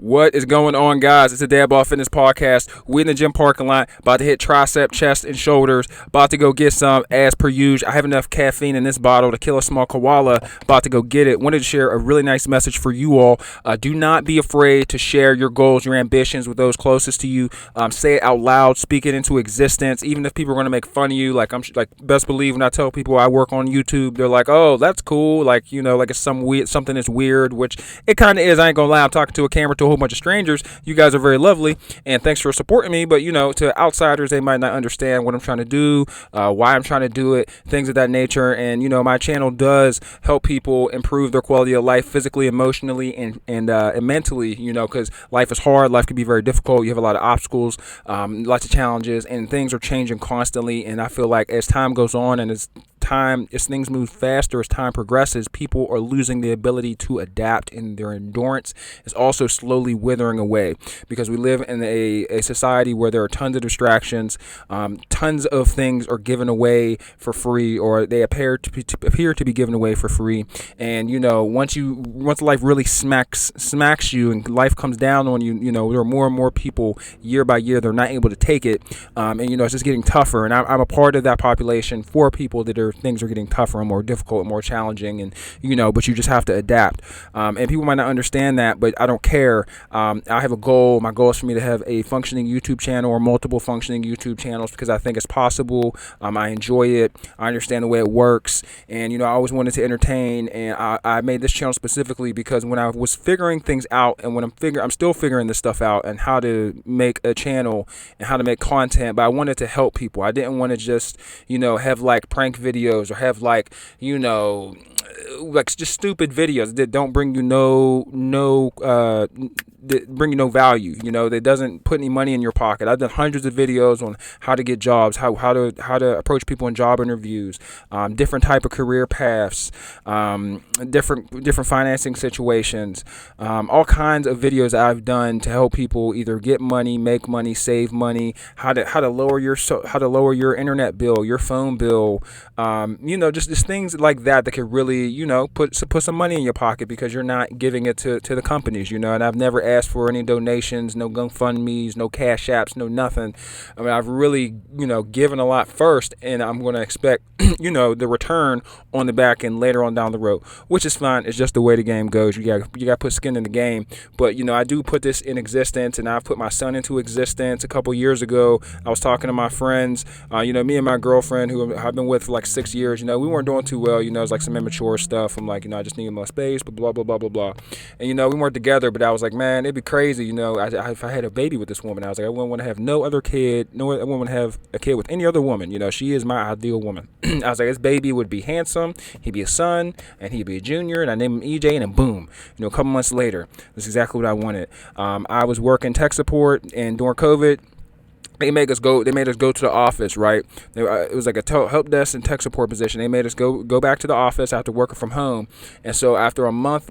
What is going on, guys? It's the Dad Ball Fitness Podcast. We in the gym parking lot, about to hit tricep, chest, and shoulders. About to go get some, as per usual. I have enough caffeine in this bottle to kill a small koala. About to go get it. Wanted to share a really nice message for you all. Do not be afraid to share your goals, your ambitions with those closest to you. Say it out loud. Speak it into existence. Even if people are going to make fun of you, like best believe when I tell people I work on YouTube, they're like, "Oh, that's cool." Like like it's something that's weird, which it kind of is. I ain't gonna lie. I'm talking to a camera to a whole bunch of strangers. You guys are very lovely, and thanks for supporting me. But to outsiders, they might not understand what I'm trying to do, why I'm trying to do it, things of that nature. And my channel does help people improve their quality of life, physically, emotionally, and mentally. Because life is hard. Life can be very difficult. You have a lot of obstacles, lots of challenges, and things are changing constantly. And I feel like as time goes on and as things move faster, as time progresses, people are losing the ability to adapt, and their endurance is also slowly withering away, because we live in a society where there are tons of distractions. Tons of things are given away for free, or they appear to be given away for free. And once life really smacks you and life comes down on you, there are more and more people year by year, they're not able to take it. And it's just getting tougher, and I'm a part of that population for people that things are getting tougher and more difficult and more challenging, and but you just have to adapt. And people might not understand that, but I don't care. I have a goal. My goal is for me to have a functioning YouTube channel, or multiple functioning YouTube channels, because I think it's possible. I enjoy it. I understand the way it works, and I always wanted to entertain. And I made this channel specifically because when I was figuring things out, and when I'm still figuring this stuff out, and how to make a channel and how to make content, but I wanted to help people. I didn't want to just have like prank videos, or have like just stupid videos that don't bring you that bring you no value, that doesn't put any money in your pocket. I've done hundreds of videos on how to get jobs, how to approach people in job interviews, different type of career paths, different financing situations, all kinds of videos that I've done to help people either get money, make money, save money, how to lower your internet bill, your phone bill, just things like that could really put some money in your pocket, because you're not giving it to the companies, and I've never asked for any donations, no GoFundMes, no Cash Apps, no nothing. I mean, I've really given a lot first, and I'm going to expect the return on the back end later on down the road, which is fine. It's just the way the game goes. You got to put skin in the game. But I do put this in existence, and I've put my son into existence. A couple years ago, I was talking to my friends, me and my girlfriend, who I've been with for like 6 years, we weren't doing too well. It's like some immature stuff. I'm like, I just need more space, but blah blah blah blah blah. And we weren't together, but I was like, man, it'd be crazy, if I had a baby with this woman. I was like, I wouldn't want to have no other kid. I wouldn't want to have a kid with any other woman. She is my ideal woman. I was like, this baby would be handsome. He'd be a son, and he'd be a junior, and I named him EJ, and then boom, a couple months later, that's exactly what I wanted. I was working tech support, and during COVID, they made us go to the office, right? It was like a help desk and tech support position. They made us go back to the office after working from home. And so after a month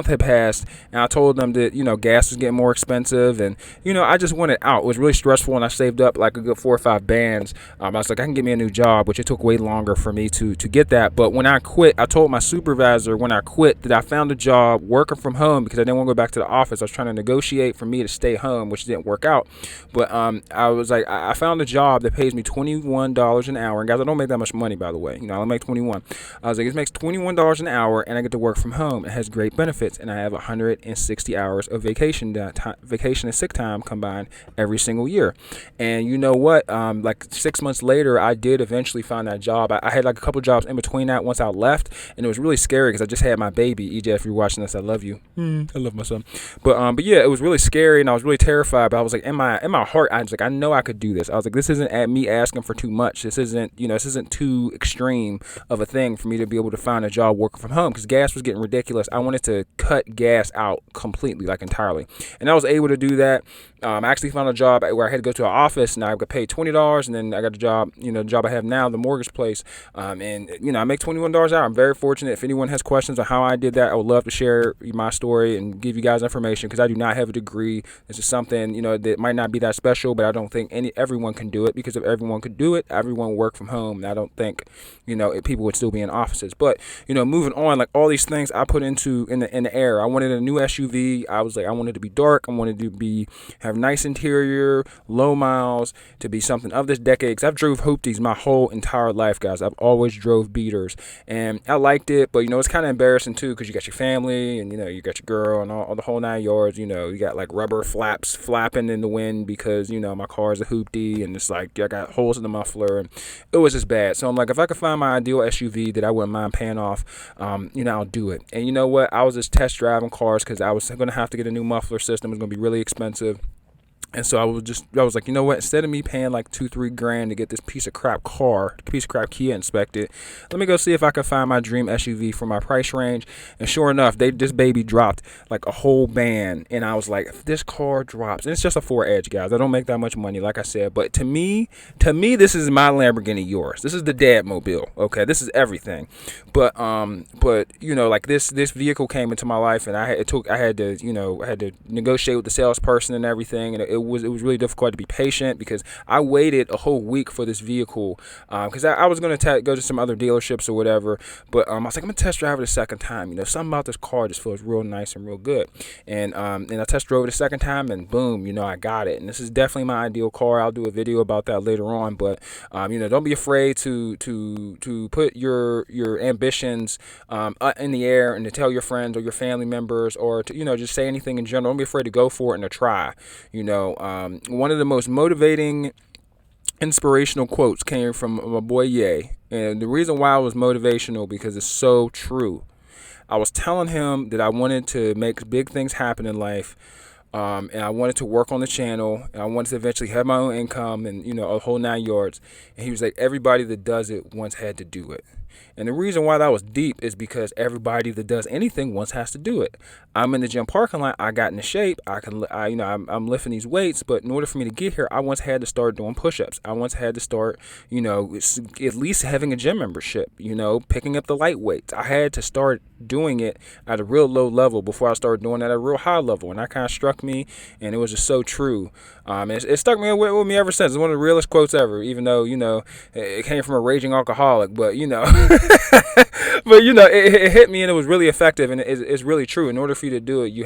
had passed, and I told them that gas was getting more expensive, and I just wanted out. It was really stressful, and I saved up like a good 4 or 5 bands. I was like, I can get me a new job, which it took way longer for me to get that. But when I quit, I told my supervisor when I quit that I found a job working from home, because I didn't want to go back to the office. I was trying to negotiate for me to stay home, which didn't work out. But I was like, I found a job that pays me $21 an hour. And guys, I don't make that much money, by the way. I only make 21. I was like, it makes $21 an hour, and I get to work from home. It has great benefits, and I have 160 hours of vacation and sick time combined every single year. And you know what? Like 6 months later, I did eventually find that job. I had like a couple jobs in between that once I left, and it was really scary because I just had my baby. EJ, if you're watching this, I love you. I love my son. But yeah, it was really scary, and I was really terrified. But I was like, in my heart, I was like, I know I could do this. I was like, this isn't at me asking for too much. This isn't, this isn't too extreme of a thing for me to be able to find a job working from home, because gas was getting ridiculous. I wanted to cut gas out completely, like entirely. And I was able to do that. I actually found a job where I had to go to an office, and I got paid $20, and then I got a job, the job I have now, the mortgage place. And I make $21 an hour. I'm very fortunate. If anyone has questions on how I did that, I would love to share my story and give you guys information, because I do not have a degree. This is something, that might not be that special, but I don't think think everyone can do it, because if everyone could do it, everyone would work from home. And I don't think, people would still be in offices. But, moving on, like all these things I put into in the air. I wanted a new SUV. I was like, I wanted to be dark. I wanted to have nice interior, low miles, to be something of this decade. Because I've drove hoopties my whole entire life, guys. I've always drove beaters, and I liked it. But it's kind of embarrassing too, because you got your family, and you got your girl, and all the whole 9 yards. You got like rubber flaps flapping in the wind because my car is a hoopty, and it's like I got holes in the muffler, and it was just bad. So I'm like, if I could find my ideal SUV that I wouldn't mind paying off, I'll do it. And you know what? I was just test driving cars because I was going to have to get a new muffler system. It was going to be really expensive. And so I was like, you know what? Instead of me paying like $2-3 to get this piece of crap Kia inspected, let me go see if I can find my dream SUV for my price range. And sure enough, this baby dropped like a whole band. And I was like, if this car drops, and it's just a 4 Edge, guys. I don't make that much money, like I said. But to me, this is my Lamborghini yours. This is the dad mobile. Okay, this is everything. But like this vehicle came into my life, and I had to negotiate with the salesperson and everything, and it was really difficult to be patient, because I waited a whole week for this vehicle, because I was going to go to some other dealerships or whatever, but I was like, I'm going to test drive it a second time. Something about this car just feels real nice and real good. And I test drove it a second time, and boom, I got it. And this is definitely my ideal car. I'll do a video about that later on, but don't be afraid to put your ambitions in the air, and to tell your friends or your family members, or to just say anything in general. Don't be afraid to go for it and to try. One of the most motivating, inspirational quotes came from my boy Ye, and the reason why it was motivational, because it's so true. I was telling him that I wanted to make big things happen in life, and I wanted to work on the channel, and I wanted to eventually have my own income, and a whole 9 yards. And he was like, everybody that does it once had to do it. And the reason why that was deep is because everybody that does anything once has to do it. I'm in the gym parking lot. I got into shape. I'm lifting these weights, but in order for me to get here, I once had to start doing push-ups. I once had to start, at least having a gym membership, picking up the light weights. I had to start doing it at a real low level before I started doing it at a real high level. And that kind of struck me, and it was just so true. It stuck with me ever since. It's one of the realest quotes ever, even though, it came from a raging alcoholic, but, but it hit me, and it was really effective, and it's really true. In order for you to do it,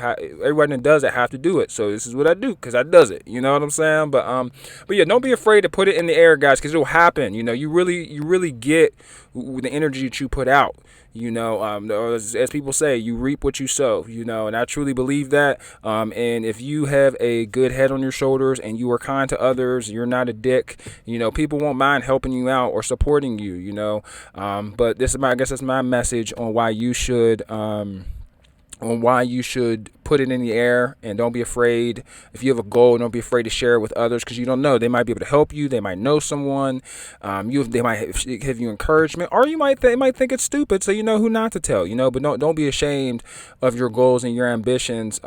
everybody that does it have to do it. So this is what I do, because I does it. You know what I'm saying? But yeah, don't be afraid to put it in the air, guys, because it'll happen. You really get the energy that you put out. As people say, you reap what you sow. And I truly believe that. And if you have a good head on your shoulders and you are kind to others, you're not a dick. People won't mind helping you out or supporting you. But I guess that's my message on why you should put it in the air, and don't be afraid. If you have a goal, don't be afraid to share it with others, because you don't know, they might be able to help you. They might know someone. They might give you encouragement, or they might think it's stupid, so you know who not to tell. But don't be ashamed of your goals and your ambitions.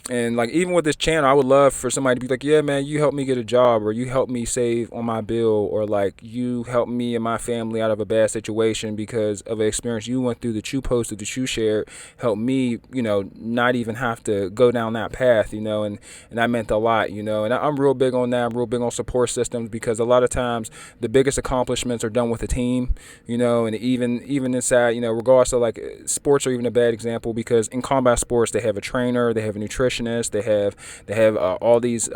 And like, even with this channel, I would love for somebody to be like, yeah, man, you helped me get a job, or you helped me save on my bill, or like you helped me and my family out of a bad situation because of an experience you went through, that you posted, that you shared, helped me, not even have to go down that path, and that meant a lot, and I'm real big on that. I'm real big on support systems, because a lot of times the biggest accomplishments are done with a team, and even inside, regardless of, like, sports are even a bad example, because in combat sports, they have a trainer, they have a nutritionist, they have all these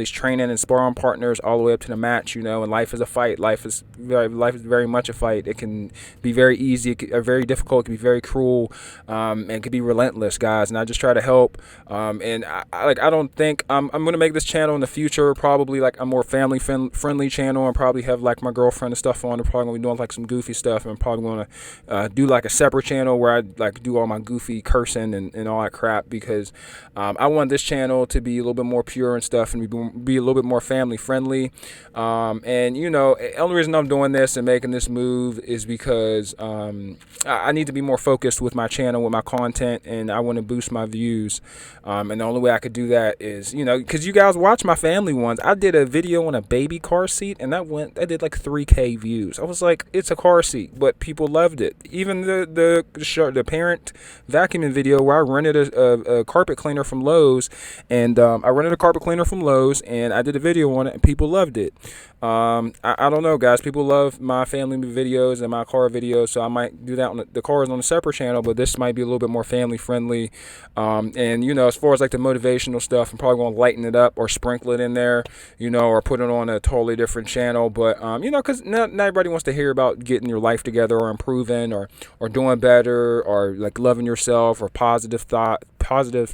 training and sparring partners all the way up to the match, and life is a fight. Life is very much a fight. It can be very easy, very difficult, it can be very cruel, and it can be relentless, guys. And I just try to help, and I don't think I'm gonna make this channel in the future probably like a more family friendly channel, and probably have like my girlfriend and stuff on. I'm probably gonna be doing like some goofy stuff, and I'm probably gonna do like a separate channel where I like do all my goofy cursing and all that crap, because I want this channel to be a little bit more pure and stuff, and be a little bit more family friendly. And the only reason I'm doing this and making this move is because I need to be more focused with my channel, with my content, and I want to boost my views. And the only way I could do that is, because you guys watch my family ones. I did a video on a baby car seat, and that did like 3K views. I was like, it's a car seat, but people loved it. Even the parent vacuuming video where I rented a carpet cleaner from Lowe's, and I rented a carpet cleaner from Lowe's, and I did a video on it, and people loved it. I don't know, guys. People love my family videos and my car videos, so I might do that on the cars on a separate channel, but this might be a little bit more family friendly. And as far as like the motivational stuff, I'm probably going to lighten it up or sprinkle it in there, or put it on a totally different channel. But because not everybody wants to hear about getting your life together or improving or doing better or like loving yourself or positive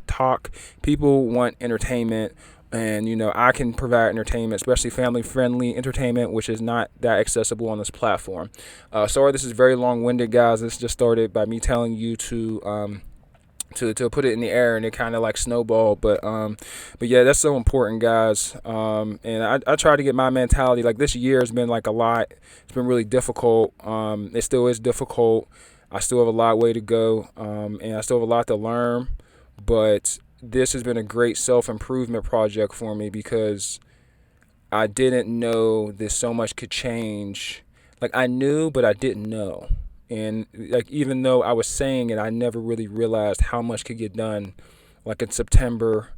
talk. People want entertainment. And, I can provide entertainment, especially family-friendly entertainment, which is not that accessible on this platform. Sorry, this is very long-winded, guys. This just started by me telling you to put it in the air, and it kind of like snowballed. But yeah, that's so important, guys. And I try to get my mentality. Like, this year has been like a lot. It's been really difficult. It still is difficult. I still have a lot way to go, and I still have a lot to learn. But this has been a great self-improvement project for me because I didn't know that so much could change. Like, I knew, but I didn't know. And like, even though I was saying it, I never really realized how much could get done. Like in September,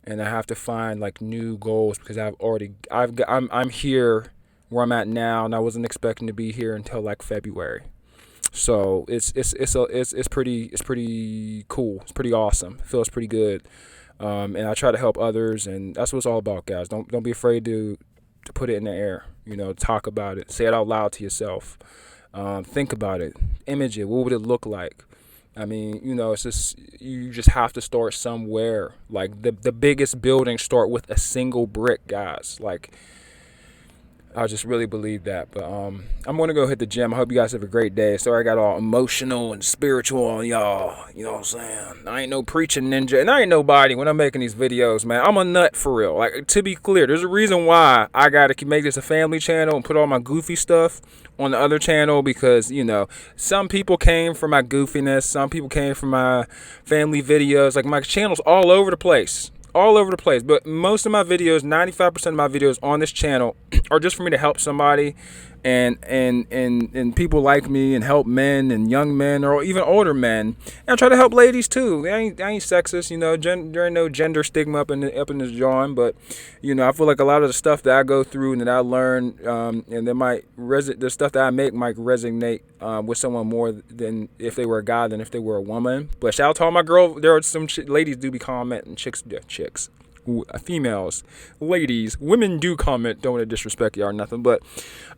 and I have to find like new goals because I'm here where I'm at now, and I wasn't expecting to be here until like February. So it's pretty cool. It's pretty awesome. It feels pretty good. And I try to help others, and that's what it's all about, guys. Don't be afraid to put it in the air. Talk about it. Say it out loud to yourself. Think about it. Image it. What would it look like? I mean, it's just, you just have to start somewhere. Like the biggest buildings start with a single brick, guys. Like, I just really believe that. But I'm going to go hit the gym. I hope you guys have a great day. Sorry I got all emotional and spiritual on y'all. You know what I'm saying? I ain't no preaching ninja. And I ain't nobody when I'm making these videos, man. I'm a nut for real. Like, to be clear, there's a reason why I got to make this a family channel and put all my goofy stuff on the other channel, because, some people came from my goofiness. Some people came from my family videos. Like, my channel's all over the place. But most of my videos, 95% of my videos on this channel are just for me to help somebody and people like me, and help men and young men or even older men. And I try to help ladies too. I ain't sexist, there ain't no gender stigma up in this drawing, but I feel like a lot of the stuff that I go through and that I learn, and the stuff that I make might resonate with someone more than if they were a guy than if they were a woman. But shout out to all my girl. There are some ladies do be commenting, females, ladies, women do comment. Don't want to disrespect y'all or nothing, but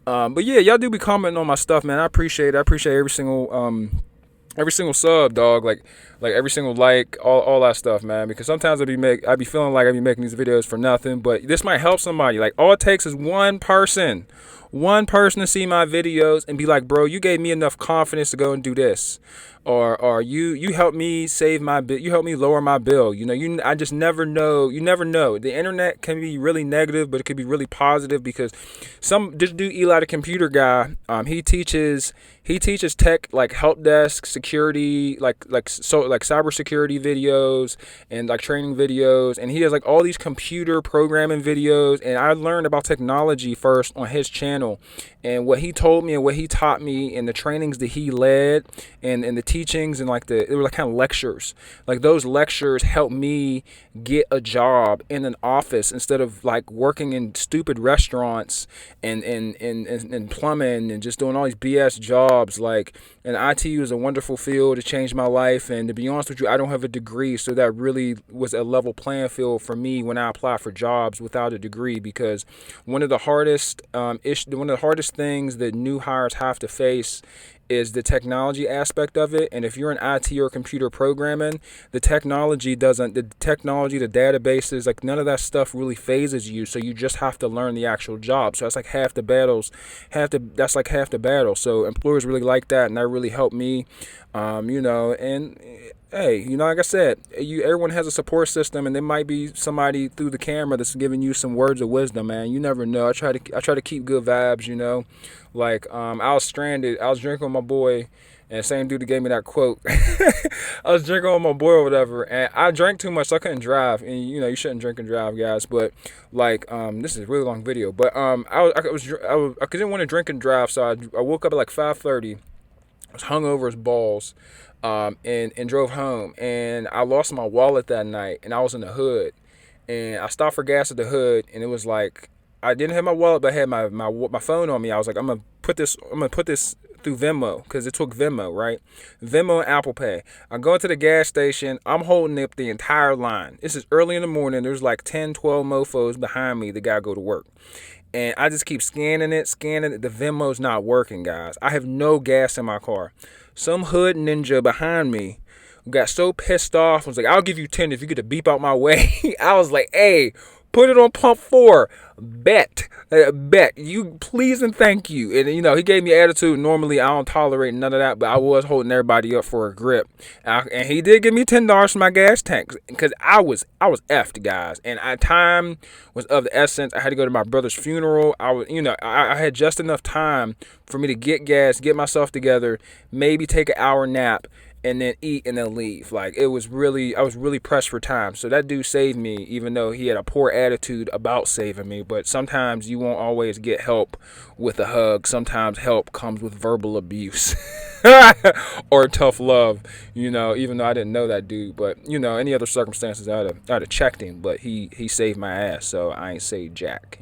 yeah, y'all do be commenting on my stuff, man. I appreciate it. I appreciate every single sub, dog. Like every single like, all that stuff, man. Because sometimes I be feeling like I be making these videos for nothing, but this might help somebody. Like, all it takes is one person to see my videos and be like, bro, you gave me enough confidence to go and do this, or you helped me save my bill, you helped me lower my bill. I just never know. You never know. The internet can be really negative, but it could be really positive, because this dude Eli, the computer guy, he teaches tech, like help desk security, like cybersecurity videos and like training videos, and he has like all these computer programming videos. And I learned about technology first on his channel, and what he told me and what he taught me and the trainings that he led and the teachings, and like it were like kind of lectures. Like, those lectures helped me get a job in an office instead of like working in stupid restaurants and plumbing and just doing all these BS jobs. Like, and IT was a wonderful field to change my life. And to be honest with you, I don't have a degree, so that really was a level playing field for me when I applied for jobs without a degree. Because one of the hardest things that new hires have to face is the technology aspect of it. And if you're in IT or computer programming, the technology, the databases, like none of that stuff really phases you. So you just have to learn the actual job. So that's like half the battle. So employers really like that, and that really helped me, and hey, like I said, everyone has a support system, and there might be somebody through the camera that's giving you some words of wisdom, man. You never know. I try to keep good vibes, Like, I was stranded. I was drinking with my boy, and the same dude that gave me that quote. I was drinking with my boy or whatever, and I drank too much, so I couldn't drive. And you shouldn't drink and drive, guys. But like, this is a really long video. But I didn't want to drink and drive, so I woke up at like 5:30. I was hungover as balls, and drove home. And I lost my wallet that night, and I was in the hood. And I stopped for gas at the hood, and it was like I didn't have my wallet, but I had my phone on me. I was like, I'm gonna put this through Venmo because it took Venmo, right? Venmo and Apple Pay. I go into the gas station. I'm holding up the entire line. This is early in the morning. There's like 10, 12 mofos behind me that gotta go to work. And I just keep scanning it. The Venmo's not working, guys. I have no gas in my car. Some hood ninja behind me got so pissed off. I was like, I'll give you 10 if you get to beep out my way. I was like, hey, put it on pump 4. Bet. You please and thank you. And, he gave me attitude. Normally, I don't tolerate none of that, but I was holding everybody up for a grip. And he did give me $10 for my gas tank because I was effed, guys. And time was of the essence. I had to go to my brother's funeral. I had just enough time for me to get gas, get myself together, maybe take an hour nap, and then eat and then leave. Like, I was really pressed for time. So that dude saved me, even though he had a poor attitude about saving me. But sometimes you won't always get help with a hug. Sometimes help comes with verbal abuse or tough love, even though I didn't know that dude. But, any other circumstances, I'd have checked him. But he saved my ass, so I ain't saved Jack.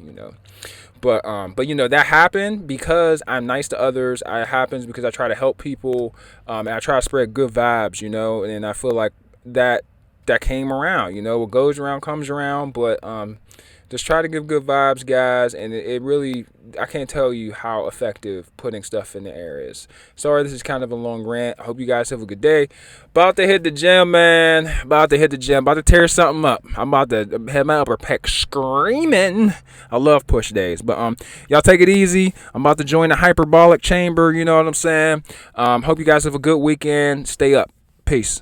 But that happened because I'm nice to others. It happens because I try to help people, and I try to spread good vibes, and I feel like that came around. What goes around comes around. But just try to give good vibes, guys, and it really, I can't tell you how effective putting stuff in the air is. Sorry, this is kind of a long rant. I hope you guys have a good day. About to hit the gym, man. About to tear something up. I'm about to have my upper pec screaming. I love push days. But y'all take it easy. I'm about to join the hyperbolic chamber, you know what I'm saying? Hope you guys have a good weekend. Stay up. Peace.